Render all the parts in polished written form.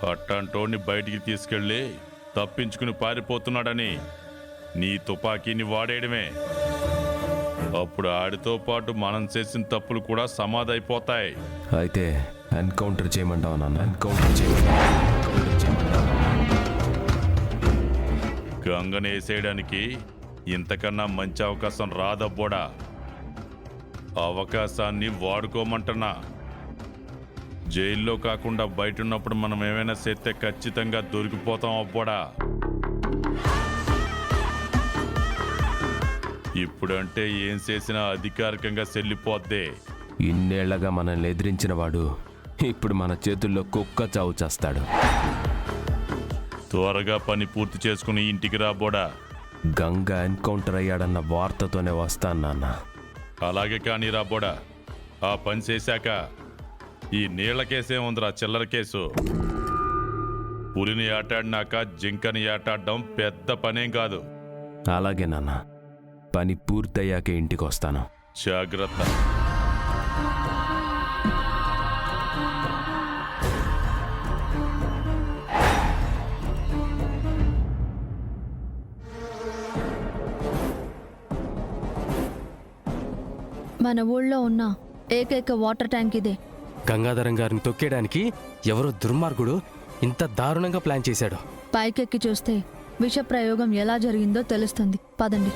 అట్టాంటోడిని బయటికి తీసుకెళ్ళి తప్పించుకుని పారిపోతున్నాడని నీ తుపాకీని వాడేయడమే. అప్పుడు ఆడితో పాటు మనం చేసిన తప్పులు కూడా సమాధైపోతాయి. అయితే ఎన్కౌంటర్ చేయమంటావా నాన్న? ఎన్కౌంటర్ చేయమంటావా? గంగని వేసేయడానికి ఇంతకన్నా మంచి అవకాశం రాదబ్బోడా. అవకాశాన్ని వాడుకోమంటున్నా. జైల్లో కాకుండా బయట ఉన్నప్పుడు మనం ఏమైనా చేస్తే ఖచ్చితంగా దొరికిపోతాం అబ్బోడా. ఇప్పుడంటే ఏం చేసినా అధికారికంగా చెల్లిపోద్దే. ఇన్నేళ్లగా మనల్ని ఎదిరించిన వాడు ఇప్పుడు మన చేతుల్లో కుక్క చావు చేస్తాడు. త్వరగా పని పూర్తి చేసుకుని ఇంటికి రాబోడా. గంగ ఎన్కౌంటర్ అయ్యాడన్న వార్తతోనే వస్తాను నాన్న. అలాగే కానీ రాబోడా. ఆ పని చేశాక ఈ నీళ్ల కేసే ఉందిరా చిల్లర కేసు. పులిని ఆటాడినాక జింకని ఆటాడడం పెద్ద పనేం కాదు. అలాగే నాన్న, పని పూర్తయ్యాకే ఇంటికి వస్తాను. జాగ్రత్త. మన ఊళ్ళో ఉన్న ఏకైక వాటర్ ట్యాంక్ ఇదే. గంగాధరం గారిని తొక్కేయడానికి ఎవరో దుర్మార్గుడు ఇంత దారుణంగా ప్లాన్ చేశాడు. పైకెక్కి చూస్తే విష ప్రయోగం ఎలా జరిగిందో తెలుస్తుంది. పదండి.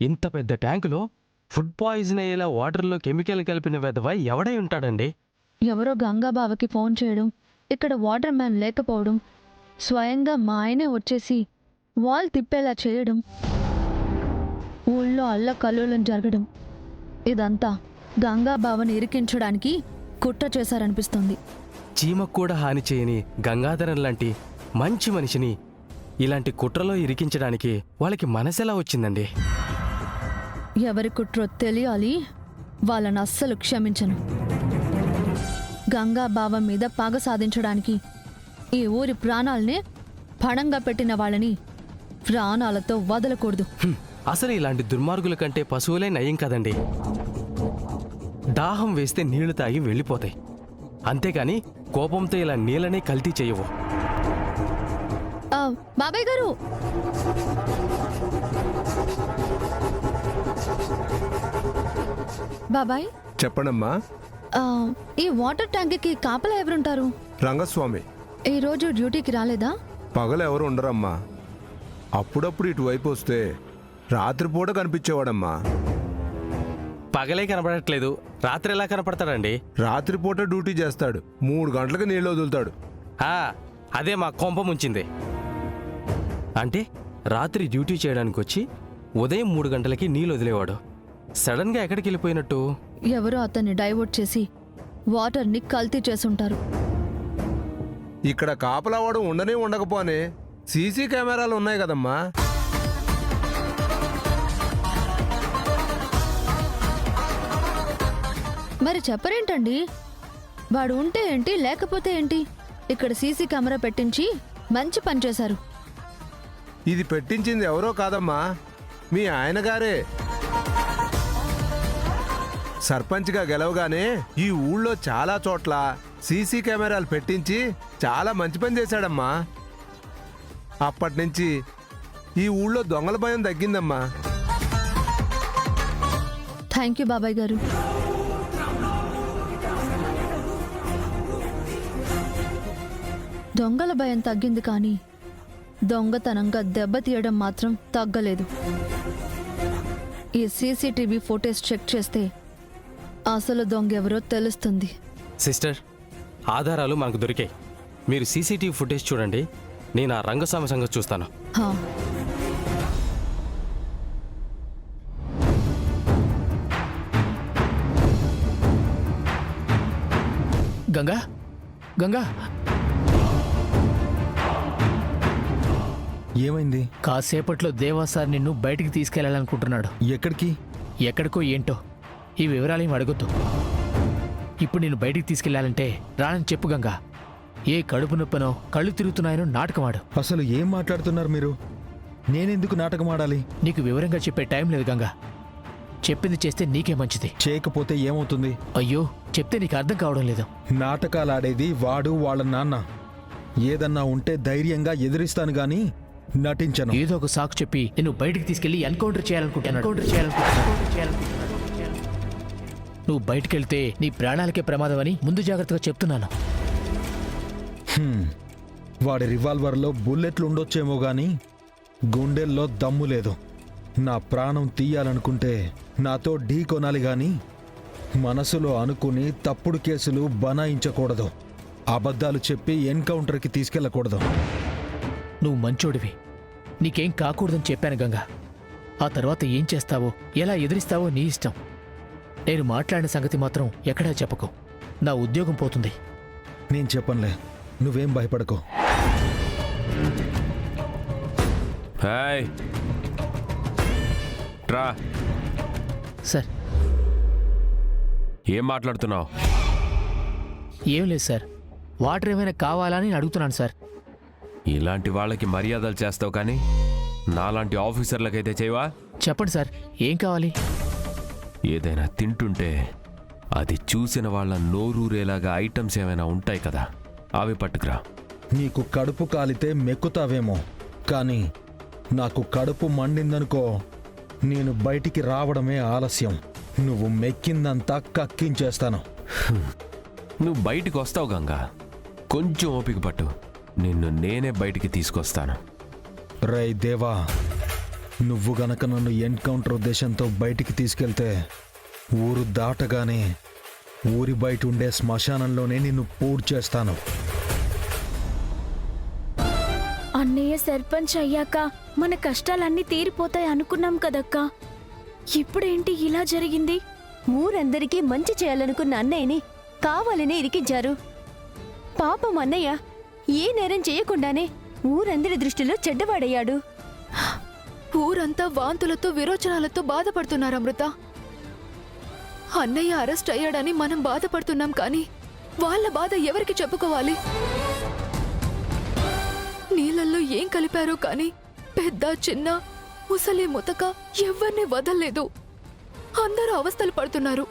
ఇంత పెద్ద ట్యాంకులో ఫుడ్ పాయిజన్ అయ్యేలా వాటర్లో కెమికల్ కలిపిన వెధవ ఎవడై ఉంటాడండి? ఎవరో గంగాబావకి ఫోన్ చేయడం, ఇక్కడ వాటర్ మ్యాన్ లేకపోవడం, స్వయంగా మా ఆయనే వచ్చేసి వాల్ తిప్పేలా చేయడం, ఊళ్ళో అల్లకల్లోలం జరగడం, ఇదంతా గంగాబావని ఇరికించడానికి కుట్ర చేశారనిపిస్తుంది. చీమకు కూడా హాని చేయని గంగాధరం లాంటి మంచి మనిషిని ఇలాంటి కుట్రలో ఇరికించడానికి వాళ్ళకి మనసెలా వచ్చిందండి? ఎవరి కుట్రో తెలియాలి. వాళ్ళని అస్సలు క్షమించను. గంగాబావ మీద పగ సాధించడానికి ఈ ఊరి ప్రాణాలనే పణంగా పెట్టిన వాళ్ళని ప్రాణాలతో వదలకూడదు. అసలు ఇలాంటి దుర్మార్గుల కంటే పశువులే నయం కదండి. దాహం వేస్తే నీళ్లు తాగి వెళ్ళిపోతాయి, అంతేగాని కోపంతో ఇలా నీళ్ళనే కల్తీ చేయవు. బాబాయ్ గారు, బాబాయ్ చెప్పండమ్మా. ఈ వాటర్ ట్యాంక్కి కాపలా ఎవరుంటారు? రంగస్వామి. ఈరోజు డ్యూటీకి రాలేదా? పగలు ఎవరు ఉండరమ్మా. అప్పుడప్పుడు ఇటువైపు వస్తే రాత్రిపూట కనిపించేవాడమ్మా. పగలే కనపడట్లేదు, రాత్రి ఎలా కనపడతాడండి? రాత్రిపూట డ్యూటీ చేస్తాడు, 3 గంటలకు నీళ్ళు వదులుతాడు. అదే మా కొంప ముంచింది. అంటే రాత్రి డ్యూటీ చేయడానికి వచ్చి ఉదయం 3 గంటలకి నీళ్ళు వదిలేవాడు. సడన్గా ఎక్కడికి వెళ్ళిపోయినట్టు? ఎవరో అతన్ని డైవర్ట్ చేసి వాటర్ని కల్తీ చేసుంటారు. ఇక్కడ కాపలావాడు ఉండనే ఉండకపోనే సీసీ కెమెరాలు ఉన్నాయి కదమ్మా. మరి చెప్పరేంటండి? వాడు ఉంటే ఏంటి, లేకపోతే ఏంటి? ఇక్కడ సీసీ కెమెరా పెట్టించి మంచి పని చేశారు. ఇది పెట్టించింది ఎవరో కాదమ్మా, మీ ఆయన గారే. సర్పంచ్గా గెలవగానే ఈ ఊళ్ళో చాలా చోట్ల సీసీ కెమెరాలు పెట్టించి చాలా మంచి పని చేశాడమ్మా. అప్పటి నుంచి ఈ ఊళ్ళో దొంగల భయం తగ్గిందమ్మా. థ్యాంక్ యూ బాబాయ్ గారు. దొంగల భయం తగ్గింది, కానీ దొంగతనంగా దెబ్బతీయడం మాత్రం తగ్గలేదు. ఈ సీసీటీవీ ఫుటేజ్ చెక్ చేస్తే అసలు దొంగెవరో తెలుస్తుంది. సిస్టర్, ఆధారాలు మనకు దొరికాయి. మీరు సీసీటీవీ ఫుటేజ్ చూడండి, నేను ఆ రంగస్వామి సంగతి చూస్తాను. గంగా, గంగా, ఏమైంది? కాసేపట్లో దేవా సార్ నిన్ను బయటికి తీసుకెళ్లాలనుకుంటున్నాడు. ఎక్కడికి? ఎక్కడికో ఏంటో, ఈ వివరాలేం అడగొద్దు. ఇప్పుడు నేను బయటికి తీసుకెళ్లాలంటే రానని చెప్పు గంగా. ఏ కడుపు నొప్పనో కళ్ళు తిరుగుతున్నాయనో నాటకమాడు. అసలు ఏం మాట్లాడుతున్నారు మీరు? నేనెందుకు నాటకం ఆడాలి? నీకు వివరంగా చెప్పే టైం లేదు గంగా. చెప్పింది చేస్తే నీకే మంచిది. చేయకపోతే ఏమవుతుంది? అయ్యో, చెప్తే నీకు అర్థం కావడం లేదు. నాటకాలు ఆడేది వాడు వాళ్ళ నాన్న. ఏదన్నా ఉంటే ధైర్యంగా ఎదిరిస్తాను గాని నటించను. ఏదో ఒక సాకు చెప్పి నేను బయటికి తీసుకెళ్లి ఎన్కౌంటర్ చేయాలనుకుంటున్నాను. నువ్వు బయటికి వెళ్తే నీ ప్రాణాలకే ప్రమాదం అని ముందు జాగ్రత్తగా చెప్తున్నాను. వాడి రివాల్వర్లో బుల్లెట్లు ఉండొచ్చేమో గాని గుండెల్లో దమ్ము లేదు. నా ప్రాణం తీయాలనుకుంటే నాతో ఢీ కొనాలి గాని మనసులో అనుకుని తప్పుడు కేసులు బనాయించకూడదు. అబద్ధాలు చెప్పి ఎన్కౌంటర్కి తీసుకెళ్ళకూడదు. నువ్వు మంచోడివి, నీకేం కాకూడదని చెప్పాను గంగా. ఆ తర్వాత ఏం చేస్తావో ఎలా ఎదిరిస్తావో నీ ఇష్టం. నేను మాట్లాడిన సంగతి మాత్రం ఎక్కడా చెప్పకు. నా ఉద్యోగం పోతుంది. నేను చెప్పనులే, నువ్వేం భయపడకు. హాయ్ ట్రా. సార్, ఏం మాట్లాడుతున్నావు? ఏం లేదు సార్, వాటర్ ఏమైనా కావాలని అడుగుతున్నాను సార్. ఇలాంటి వాళ్ళకి మర్యాదలు చేస్తావు కానీ నాలాంటి ఆఫీసర్లకైతే చేయవా? చెప్పండి సార్, ఏం కావాలి? ఏదైనా తింటుంటే అది చూసిన వాళ్ళ నోరూరేలాగా ఐటమ్స్ ఏమైనా ఉంటాయి కదా, అవి పట్టుకురా. నీకు కడుపు కాలితే మెక్కుతావేమో, కానీ నాకు కడుపు మండిందనుకో, నేను బయటికి రావడమే ఆలస్యం. నువ్వు మెక్కిందంతా కక్కించేస్తాను. నువ్వు బయటికి వస్తావు గంగా, కొంచెం ఓపిక పట్టు, నిన్ను నేనే బయటికి తీసుకొస్తాను. రై దేవా, నువ్వు గనక నన్ను ఎన్కౌంటర్ ఉద్దేశంతో బయటికి తీసుకెళ్తే ఊరు దాటగానే ఊరి బయట ఉండే శ్మశానంలోనే నిన్ను పూర్తి చేస్తాను. అన్నయ్య సర్పంచ్ అయ్యాక మన కష్టాలన్నీ తీరిపోతాయి అనుకున్నాం కదక్కా. ఇప్పుడేంటి ఇలా జరిగింది? ఊరందరికీ మంచి చేయాలనుకున్న అన్నయ్యని కావాలనే ఇరికించారు. పాపం అన్నయ్య ఏ నేరం చేయకుండానే ఊరందరి దృష్టిలో చెడ్డవాడయ్యాడు. ఊరంతా వాంతులతో విరోచనాలతో బాధపడుతున్నారు అమృత. అన్నయ్య అరెస్ట్ అయ్యాడని మనం బాధపడుతున్నాం కానీ వాళ్ళ బాధ ఎవరికి చెప్పుకోవాలి? నీళ్ళల్లో ఏం కలిపారో కానీ పెద్ద చిన్న ముసలి ముతక ఎవరిని వదల్లేదు. అందరూ అవస్థలు పడుతున్నారు.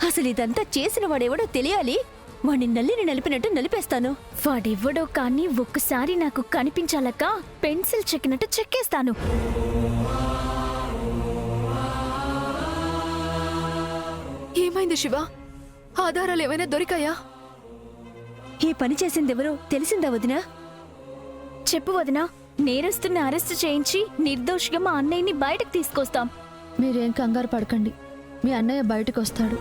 అసలు ఇదంతా చేసిన వాడెవడో తెలియాలి. వాడిని నల్లిని నలిపినట్టు నలిపేస్తాను. వాడెవ్వడో కానీ ఒక్కసారి నాకు కనిపించాలక్క, పెన్సిల్ చెక్కినట్టు చెక్కేస్తాను. ఏమైంది శివ? ఆధారాలు ఏమైనా దొరికాయా? ఈ పని చేసిందెవరో తెలిసిందా వదినా? చెప్పు వదినా, నేరస్తుని అరెస్ట్ చేయించి నిర్దోషిగా మా అన్నయ్యని బయటకు తీసుకొస్తాం. మీరేం కంగారు పడకండి, మీ అన్నయ్య బయటకు వస్తాడు.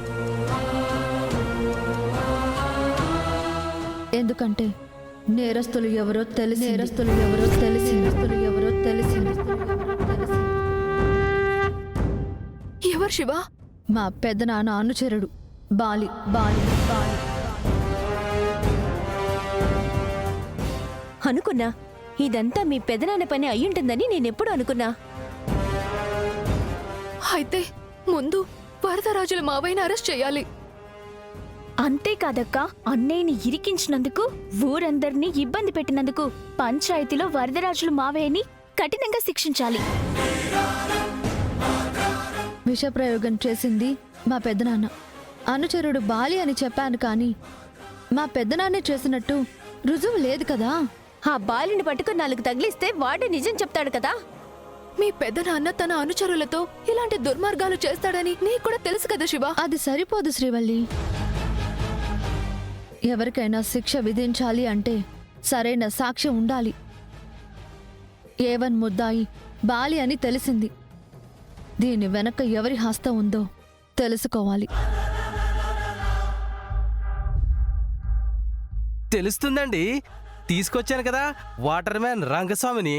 ఎందుకంటే నేరస్తులు ఎవరో తెలిసి ఎవరు శివ? మా పెద్దనాన్న అనుచరుడు బాలి. అనుకున్నా ఇదంతా మీ పెదనాన్న పని అయ్యుంటుందని నేనెప్పుడు అనుకున్నా. అయితే ముందు వరదరాజుల మావయ్యని అరెస్ట్ చేయాలి. అంతేకాదక్క, అన్నయ్యని ఇరికించినందుకు, ఊరందరినీ ఇబ్బంది పెట్టినందుకు పంచాయతీలో వరదరాజులు మావయ్యని కఠినంగా శిక్షించాలి. విషప్రయోగం చేసింది మా పెద్దనాన్న. అనుచరుడు బాలి అని చెప్పాను కానీ మా పెద్దనాన్నే చేసినట్టు రుజువు లేదు కదా. ఆ బాలిని పట్టుకుని 4 తగిలిస్తే వాడే నిజం చెప్తాడు కదా. మీ పెద్దనాన్న తన అనుచరులతో ఇలాంటి దుర్మార్గాలు చేస్తాడని నీకు కూడా తెలుసు కదా శివ. అది సరిపోదు శ్రీవల్లి. ఎవరికైనా శిక్ష విధించాలి అంటే సరైన సాక్ష్యం ఉండాలి. ఏవన్ ముద్దాయి బాలి అని తెలిసింది. దీని వెనక ఎవరి హస్తం ఉందో తెలుసుకోవాలి. తెలుస్తుందండి, తీసుకొచ్చాను కదా వాటర్ మ్యాన్ రంగస్వామిని.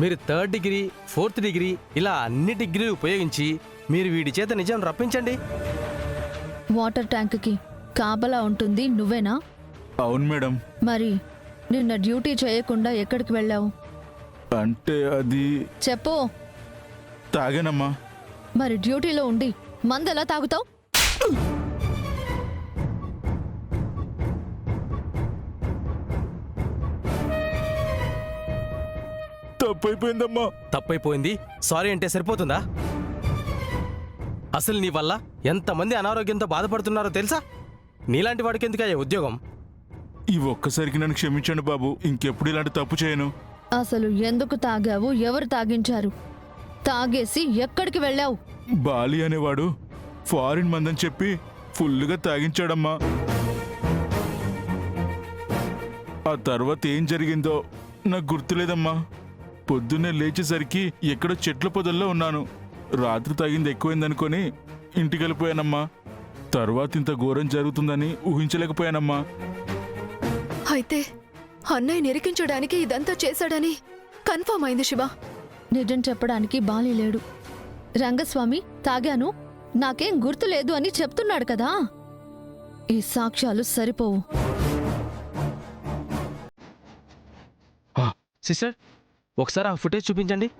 మీరు 3rd డిగ్రీ 4th డిగ్రీ ఇలా అన్ని డిగ్రీలు ఉపయోగించి మీరు వీడి చేత నిజం రప్పించండి. వాటర్ ట్యాంక్కి కాపలా ఉంటుంది నువ్వేనా? అవును మేడం. మరి నిన్న డ్యూటీ చేయకుండా ఎక్కడికి వెళ్ళావు? అంటే అది చెప్పు. తాగానమ్మా. మరి డ్యూటీలో ఉండి మందెలా తాగుతావు? తప్పైపోయిందమ్మా. తప్పైపోయింది సారీ అంటే సరిపోతుందా? అసలు నీ వల్ల ఎంతమంది అనారోగ్యంతో బాధపడుతున్నారో తెలుసా? నీలాంటి వాడికి ఎందుకయ్యా ఉద్యోగం? ఈ ఒక్కసారికి నన్ను క్షమించండి బాబు, ఇంకెప్పుడు ఇలాంటి తప్పు చేయను. అసలు ఎందుకు తాగావు? ఎవరు తాగించారు? తాగేసి ఎక్కడికి వెళ్ళావు? బాలి అనేవాడు ఫారిన్ మందని చెప్పి ఫుల్లుగా తాగించాడమ్మా. ఆ తర్వాత ఏం జరిగిందో నాకు గుర్తులేదమ్మా. పొద్దున్నే లేచేసరికి ఎక్కడో చెట్ల పొదల్లో ఉన్నాను. రాత్రి తాగింది ఎక్కువైందనుకొని ఇంటికి వెళ్ళిపోయానమ్మా. తర్వాత ఇంత ఘోరం జరుగుతుందని ఊహించలేకపోయానమ్మా. అయితే అన్నయ్య నిరికించడానికి ఇదంతా చేశాడని కన్ఫర్మ్ అయింది శివ. నిజం చెప్పడానికి బాలి లేడు. రంగస్వామి తాగాను, నాకేం గుర్తులేదు అని చెప్తున్నాడు కదా. ఈ సాక్ష్యాలు సరిపోవు. సిస్టర్ ఒకసారి ఆ ఫుటేజ్ చూపించండి.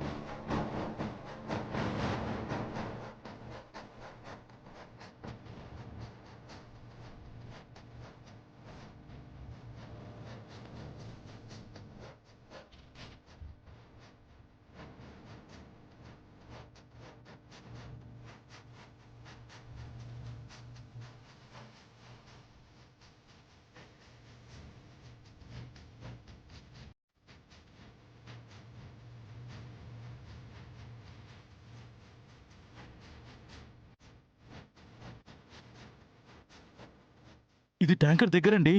ఇది ట్యాంకర్ దగ్గరండి.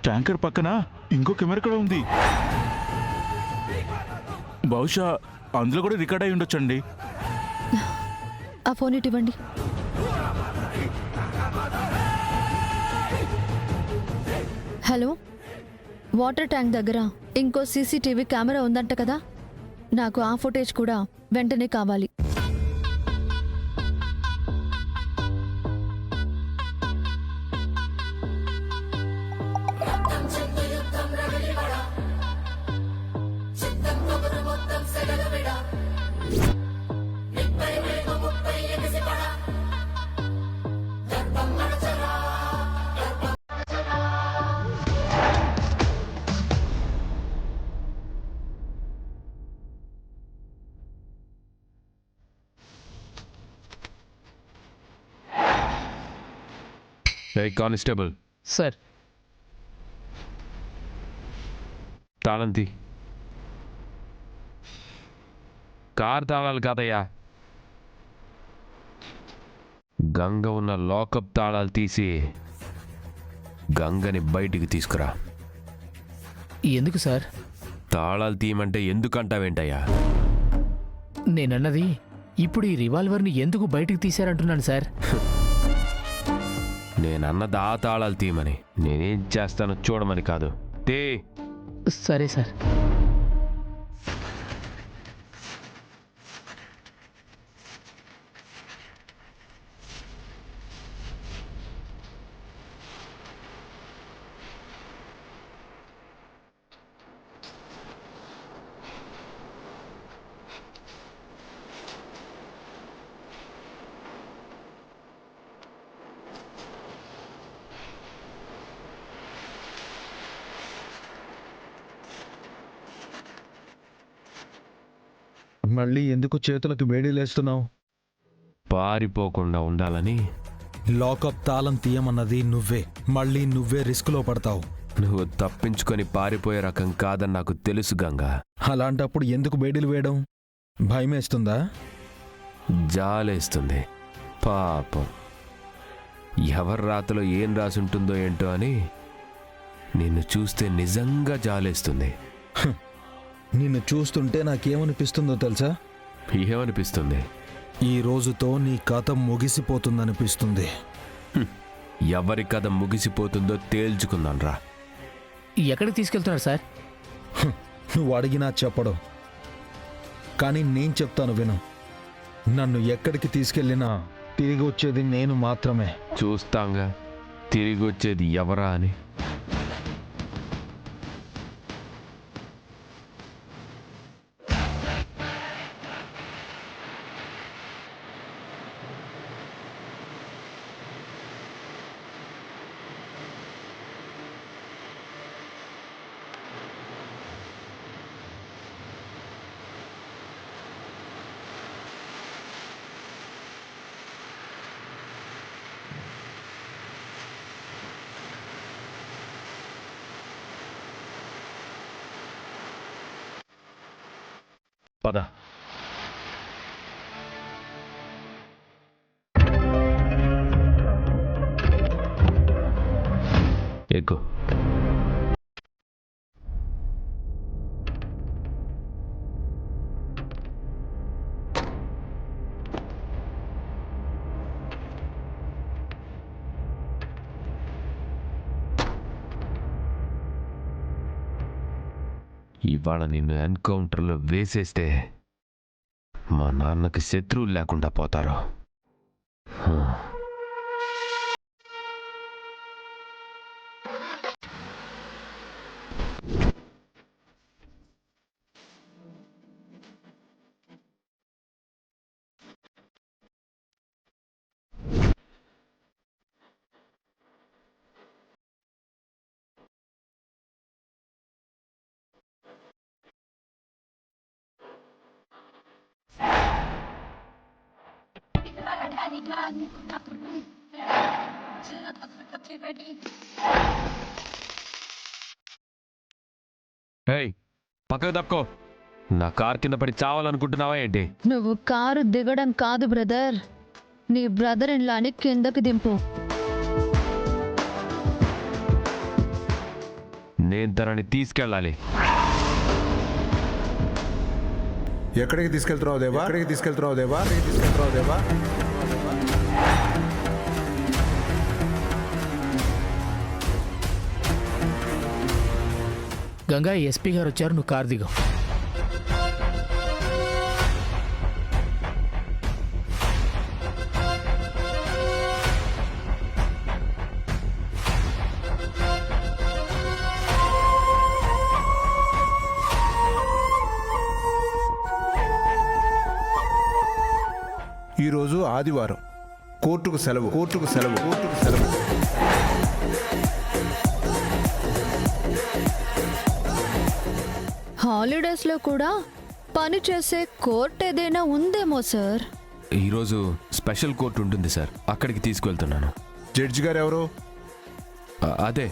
ట్యాంకర్ పక్కన ఇంకో కెమెరా కూడా ఉంది. బహుశా అందులో కూడా రికార్డ్ అయి ఉండొచ్చండి. ఆ ఫోన్ ఇవ్వండి. హలో, వాటర్ ట్యాంక్ దగ్గర ఇంకో సీసీటీవీ కెమెరా ఉందంట కదా. నాకు ఆ ఫుటేజ్ కూడా వెంటనే కావాలి. Constable sir. తాళంతి. కార్ తాళాలు కాదయ్యా, గంగ ఉన్న లాకప్ తాళాలు తీసి గంగని బయటికి తీసుకురా. ఎందుకు సార్? తాళాలు తీయమంటే ఎందుకంటావేంటయ్యా? నేనన్నది ఇప్పుడు ఈ రివాల్వర్ని ఎందుకు బయటికి తీశారంటున్నాను సార్. నేనన్నది ఆ తాళాలు తీయమని, నేనేం చేస్తానో చూడమని కాదు. తే. సరే సార్. మళ్ళీ ఎందుకు చేతులకు వేడిలేస్తున్నావు? పారిపోకుండా ఉండాలని. లాకప్ తాళం తీయమన్నది నువ్వే. మళ్ళీ నువ్వే రిస్క్లో పడతావు. నువ్వు తప్పించుకొని పారిపోయే రకం కాదని నాకు తెలుసు గంగా. అలాంటప్పుడు ఎందుకు వేడిలు వేయడం? భయమేస్తుందా? జాలేస్తుంది. పాపం, ఎవరి రాతలో ఏం రాసుంటుందో ఏంటో అని నిన్ను చూస్తే నిజంగా జాలేస్తుంది. నిన్ను చూస్తుంటే నాకేమనిపిస్తుందో తెలుసా? ఏమనిపిస్తుంది? ఈ రోజుతో నీ కథ ముగిసిపోతుందనిపిస్తుంది. ఎవరి కథ ముగిసిపోతుందో తేల్చుకుందాన్రా. ఎక్కడికి తీసుకెళ్తున్నారు సార్? నువ్వు అడిగినా చెప్పడం, కానీ నేను చెప్తాను విను. నన్ను ఎక్కడికి తీసుకెళ్ళినా తిరిగి వచ్చేది నేను మాత్రమే. చూస్తాంగా తిరిగి వచ్చేది ఎవరా అని. పద. ఎక్కు. ఇవాళ నిన్ను ఎన్కౌంటర్లో వేసేస్తే మా నాన్నకి శత్రువులు లేకుండా పోతారు. ఏయ్, పక్కకు తప్పుకో. నా కార్ కింద పడి చావాలనుకుంటున్నావా ఏంటి? నువ్వు కారు దిగడం కాదు బ్రదర్, నీ బ్రదర్ ఇన్లాని కిందకి దింపు. నేను తనని తీసుకెళ్ళాలి. ఎక్కడికి తీసుకెళ్తున్నావు దేవా? ఎక్కడికి తీసుకెళ్తున్నావు దేవా? ఎక్కడికి తీసుకెళ్తున్నావు దేవా? గంగా, ఎస్పీ గారు వచ్చారు, నువ్వు కారు దిగు. ఈరోజు ఆదివారం, కోర్టుకు సెలవు, కోర్టుకు సెలవు, కోర్టుకు సెలవు. హాలిడేస్లో కూడా పని చేసే కోర్ట్ ఏదైనా ఉందేమో సార్? ఈరోజు స్పెషల్ కోర్టు ఉంటుంది సార్, అక్కడికి తీసుకెళ్తున్నాను. జడ్జి గారు ఎవరు? అదే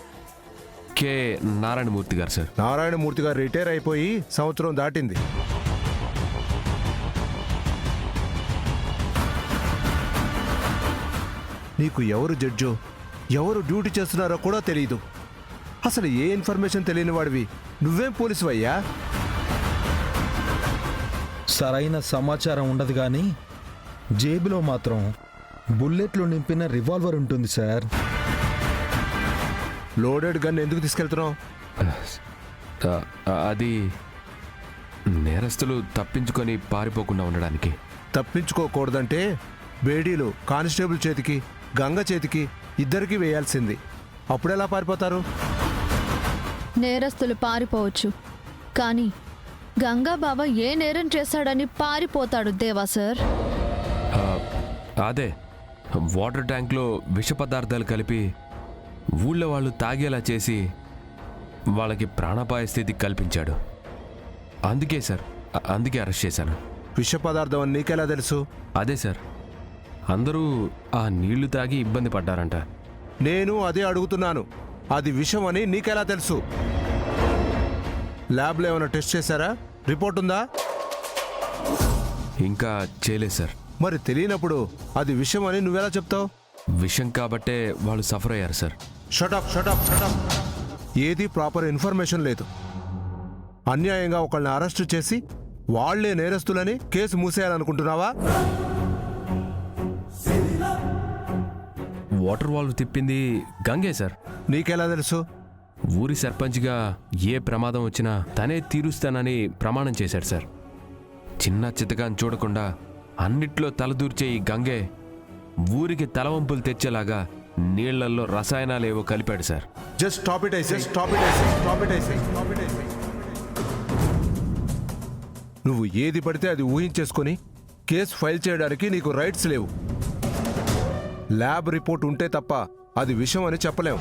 కె నారాయణమూర్తి గారు సార్. నారాయణమూర్తి గారు రిటైర్ అయిపోయి సంవత్సరం దాటింది. నీకు ఎవరు జడ్జో, ఎవరు డ్యూటీ చేస్తున్నారో కూడా తెలియదు. అసలు ఏ ఇన్ఫర్మేషన్ తెలియని వాడివి నువ్వేం పోలీసు అయ్యా? సరైన సమాచారం ఉండదు కానీ జేబులో మాత్రం బుల్లెట్లు నింపిన రివాల్వర్ ఉంటుంది సార్. లోడెడ్ గన్ ఎందుకు తీసుకెళ్తున్నావు? అది నేరస్తులు తప్పించుకొని పారిపోకుండా ఉండడానికి. తప్పించుకోకూడదంటే బేడీలు కానిస్టేబుల్ చేతికి, గంగ చేతికి ఇద్దరికి వేయాల్సింది. అప్పుడెలా పారిపోతారు? నేరస్తులు పారిపోవచ్చు, కానీ గంగా బావ ఏ నేరం చేశాడని పారిపోతాడు దేవా సార్? అదే వాటర్ ట్యాంక్లో విష పదార్థాలు కలిపి ఊళ్ళో వాళ్ళు తాగేలా చేసి వాళ్ళకి ప్రాణాపాయ స్థితి కల్పించాడు. అందుకే సార్, అందుకే అరెస్ట్ చేశాను. విష పదార్థం అని నీకెలా తెలుసు? అదే సార్, అందరూ ఆ నీళ్లు తాగి ఇబ్బంది పడ్డారంట. నేను అదే అడుగుతున్నాను, అది విషం అని నీకెలా తెలుసు? ల్యాబ్లో ఏమైనా టెస్ట్ చేశారా? రిపోర్ట్ ఉందా? ఇంకా చేయలేదు సార్. మరి తెలియనప్పుడు అది విషం అని నువ్వెలా చెప్తావు? విషం కాబట్టే వాళ్ళు సఫర్ అయ్యారు సార్. Shut up shut up shut up. ఏది ప్రాపర్ ఇన్ఫర్మేషన్ లేదు. అన్యాయంగా ఒకళ్ళని అరెస్ట్ చేసి వాళ్లే నేరస్తులని కేసు మూసేయాలనుకుంటున్నావా? వాటర్ వాల్వ్ తిప్పింది గంగే సార్. నీకెలా తెలుసు? ఊరి సర్పంచ్గా ఏ ప్రమాదం వచ్చినా తనే తీరుస్తానని ప్రమాణం చేశాడు సార్. చిన్న చితకాన్ని చూడకుండా అన్నిట్లో తలదూర్చే ఈ గంగే ఊరికి తలవంపులు తెచ్చేలాగా నీళ్లలో రసాయనాలు ఏవో కలిపాడు sir. Just stop it. Stop it. నువ్వు ఏది పడితే అది ఊహించేసుకొని కేసు ఫైల్ చేయడానికి నీకు రైట్స్ లేవు. ల్యాబ్ రిపోర్ట్ ఉంటే తప్ప అది విషం అని చెప్పలేం.